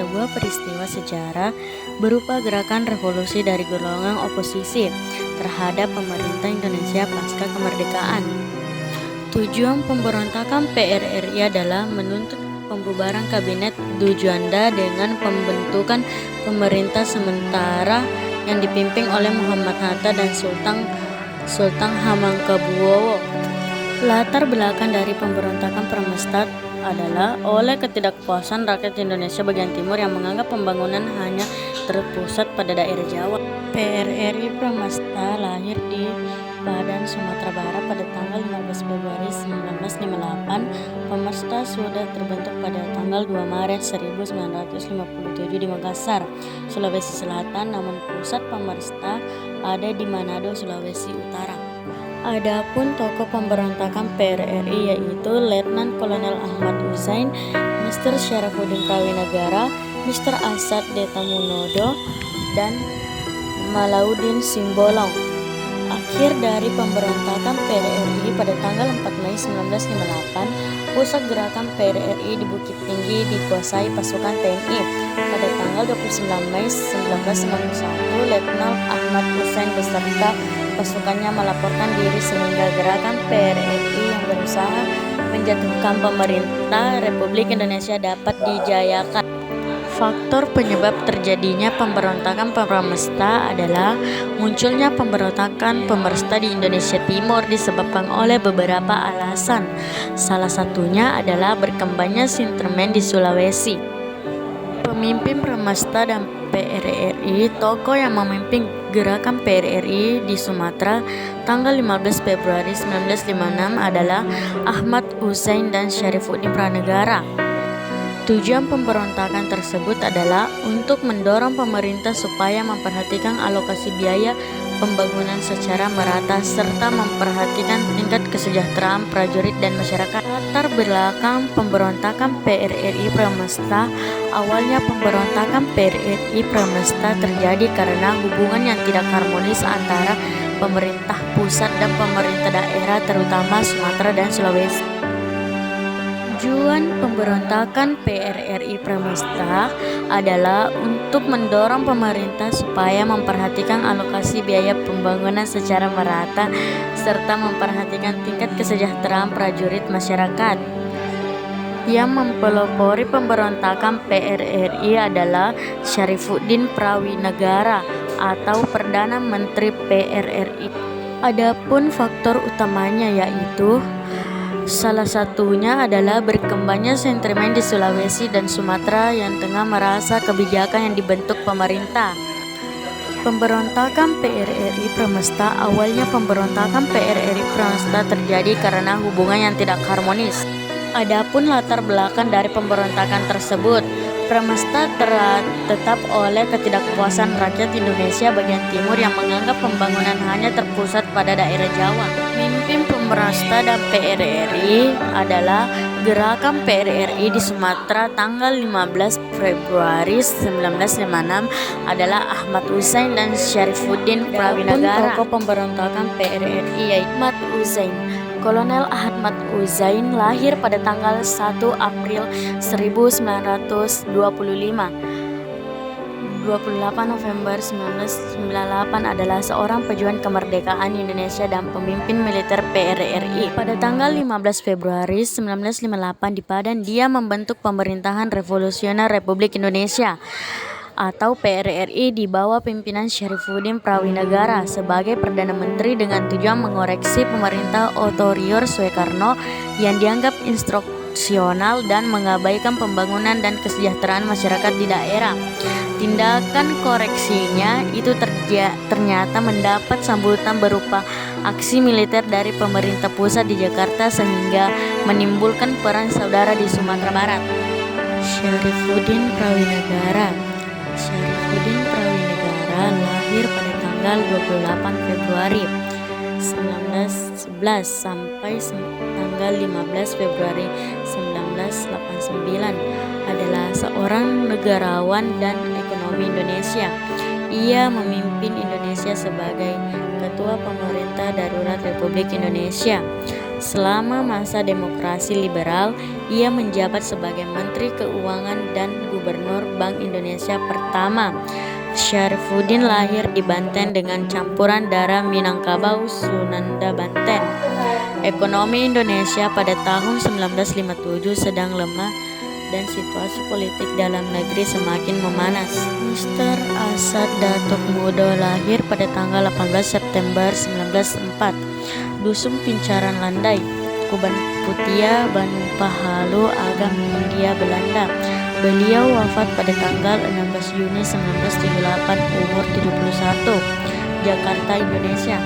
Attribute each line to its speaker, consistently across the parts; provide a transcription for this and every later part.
Speaker 1: sebuah peristiwa sejarah berupa gerakan revolusi dari golongan oposisi terhadap pemerintah Indonesia pasca kemerdekaan. Tujuan pemberontakan PRRI adalah menuntut pembubaran kabinet Djuanda dengan pembentukan pemerintah sementara yang dipimpin oleh Muhammad Hatta dan Sultan Hamengkubuwono. Latar belakang dari pemberontakan Pramestat adalah oleh ketidakpuasan rakyat Indonesia bagian timur yang menganggap pembangunan hanya terpusat pada daerah Jawa. PRRI Pramestat lahir di Padang, Sumatera Barat pada tanggal 15 Februari 1958. Pramestat sudah terbentuk pada tanggal 2 Maret 1957 di Makassar, Sulawesi Selatan, namun pusat Pramestat ada di Manado, Sulawesi Utara. Adapun tokoh pemberontakan PRRI yaitu Letnan Kolonel Ahmad Hussein, Mr. Syarafuddin Prawinegara, Mr. Asad Detamunodo, dan Malaudin Simbolon. Akhir dari pemberontakan PRRI pada tanggal 4 Mei 1958, pusat gerakan PRRI di Bukit Tinggi dikuasai pasukan TNI. Pada tanggal 29 Mei 1991, Letnan Ahmad Hussein beserta pasukannya melaporkan diri sehingga gerakan PRRI yang berusaha menjatuhkan pemerintah Republik Indonesia dapat dijayakan. Faktor penyebab terjadinya pemberontakan Pramestat adalah munculnya pemberontakan Pramestat di Indonesia Timur disebabkan oleh beberapa alasan. Salah satunya adalah berkembangnya Sintermen di Sulawesi. Pemimpin Pramestat dan PRRI, tokoh yang memimpin gerakan PRRI di Sumatera tanggal 15 Februari 1956 adalah Ahmad Hussein dan Syarifuddin Pranegara. Tujuan pemberontakan tersebut adalah untuk mendorong pemerintah supaya memperhatikan alokasi biaya pembangunan secara merata serta memperhatikan tingkat kesejahteraan prajurit dan masyarakat. Latar belakang pemberontakan PRRI Pramestat. Awalnya pemberontakan PRRI Pramestat terjadi karena hubungan yang tidak harmonis antara pemerintah pusat dan pemerintah daerah terutama Sumatera dan Sulawesi. Tujuan pemberontakan PRRI Pramestat adalah untuk mendorong pemerintah supaya memperhatikan alokasi biaya pembangunan secara merata serta memperhatikan tingkat kesejahteraan prajurit masyarakat. Yang mempelopori pemberontakan PRRI adalah Syarifuddin Prawinegara atau Perdana Menteri PRRI. Adapun faktor utamanya yaitu salah satunya adalah berkembangnya sentimen di Sulawesi dan Sumatera yang tengah merasa kebijakan yang dibentuk pemerintah. Pemberontakan PRRI Pramestat. Awalnya pemberontakan PRRI Pramestat terjadi karena hubungan yang tidak harmonis. Adapun latar belakang dari pemberontakan tersebut, Pramestat tetap oleh ketidakpuasan rakyat Indonesia bagian timur yang menganggap pembangunan hanya terpusat pada daerah Jawa. Pemimpin Pramestat dan PRRI adalah gerakan PRRI di Sumatera tanggal 15 Februari 1956 adalah Ahmad Hussein dan Syarifuddin Prawinegara. Tokoh pemberontakan PRRI yaitu Ahmad Hussein. Kolonel Ahmad Hussein lahir pada tanggal 1 April 1925. 28 November 1998 adalah seorang pejuang kemerdekaan Indonesia dan pemimpin militer PRRI. Pada tanggal 15 Februari 1958 di Padang, dia membentuk Pemerintahan Revolusioner Republik Indonesia atau PRRI di bawah pimpinan Syarifuddin Prawinegara sebagai Perdana Menteri dengan tujuan mengoreksi pemerintah otoriter Soekarno yang dianggap instruksional dan mengabaikan pembangunan dan kesejahteraan masyarakat di daerah. Tindakan koreksinya itu ternyata mendapat sambutan berupa aksi militer dari pemerintah pusat di Jakarta sehingga menimbulkan perang saudara di Sumatera Barat. Syarifuddin Prawinegara lahir pada tanggal 28 Februari 1911 sampai tanggal 15 Februari 1989 adalah seorang negarawan dan ekonomi Indonesia. Ia memimpin Indonesia sebagai Ketua Pemerintah Darurat Republik Indonesia. Selama masa demokrasi liberal, ia menjabat sebagai Menteri Keuangan dan Gubernur Bank Indonesia pertama. Syarifuddin lahir di Banten dengan campuran darah Minangkabau Sunanda Banten. Ekonomi Indonesia pada tahun 1957 sedang lemah dan situasi politik dalam negeri semakin memanas. Mr. Asad Datuk Mudo lahir pada tanggal 18 September 1904, Dusun Pincaran Landai, Kuban Putia, Banu Pahalu, Agam, Hindia Belanda. Beliau wafat pada tanggal 16 Juni 1978, umur 71, Jakarta, Indonesia.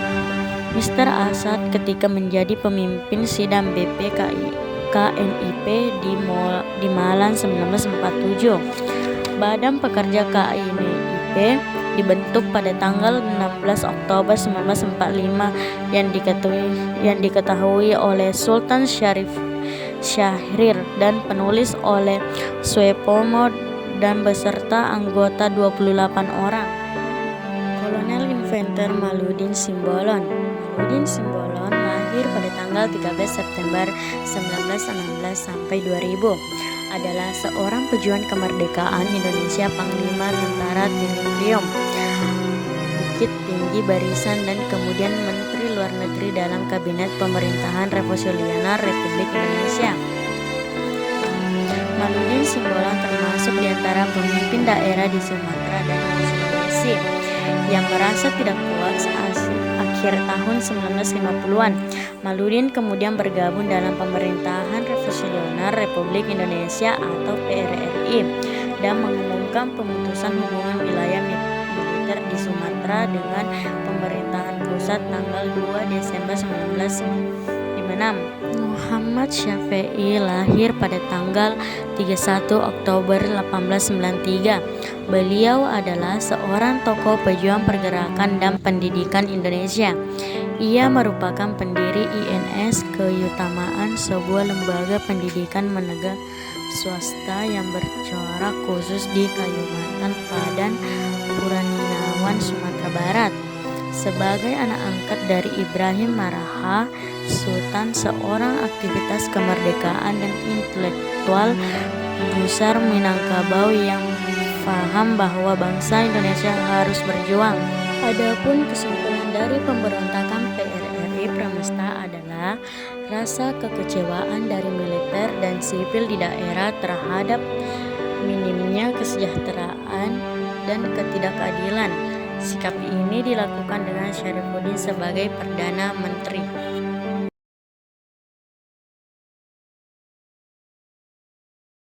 Speaker 1: Mr. Asad ketika menjadi pemimpin sidang BP KNIP di Malang 1947. Badan Pekerja KNIP dibentuk pada tanggal 16 Oktober 1945 yang diketahui oleh Sultan Syahrir dan penulis oleh Suepomo dan beserta anggota 28 orang. Kolonel Infenter Maludin Simbolon. Maludin Simbolon lahir pada tanggal 13 September 1916 sampai 2000. Adalah seorang pejuang kemerdekaan Indonesia, Panglima Tentara Trilium, Bukit Tinggi Barisan, dan kemudian Menteri Luar Negeri dalam Kabinet Pemerintahan Revolusioner Republik Indonesia. Maludin Simbolon termasuk di antara pemimpin daerah di Sumatera dan Sulawesi yang merasa tidak puas akhir tahun 1950-an. Maludin kemudian bergabung dalam Pemerintahan Revolusioner Republik Indonesia atau PRRI dan mengumumkan pemutusan hubungan wilayah militer di Sumatera dengan pemerintahan pusat tanggal 2 Desember 1956. Muhammad Syafi'i lahir pada tanggal 31 Oktober 1893. Beliau adalah seorang tokoh pejuang pergerakan dan pendidikan Indonesia. Ia merupakan pendiri INS Keutamaan, sebuah lembaga pendidikan menengah swasta yang bercorak khusus di Kalimantan Padan, Puraninawan, Sumatera Barat. Sebagai anak angkat dari Ibrahim Maraha, Sultan, seorang aktivitas kemerdekaan dan intelektual besar Minangkabau yang paham bahwa bangsa Indonesia harus berjuang. Adapun kesimpulan dari pemberontakan PRRI Pramesta adalah rasa kekecewaan dari militer dan sipil di daerah terhadap minimnya kesejahteraan dan ketidakadilan. Sikap ini dilakukan dengan Syarifuddin sebagai Perdana Menteri.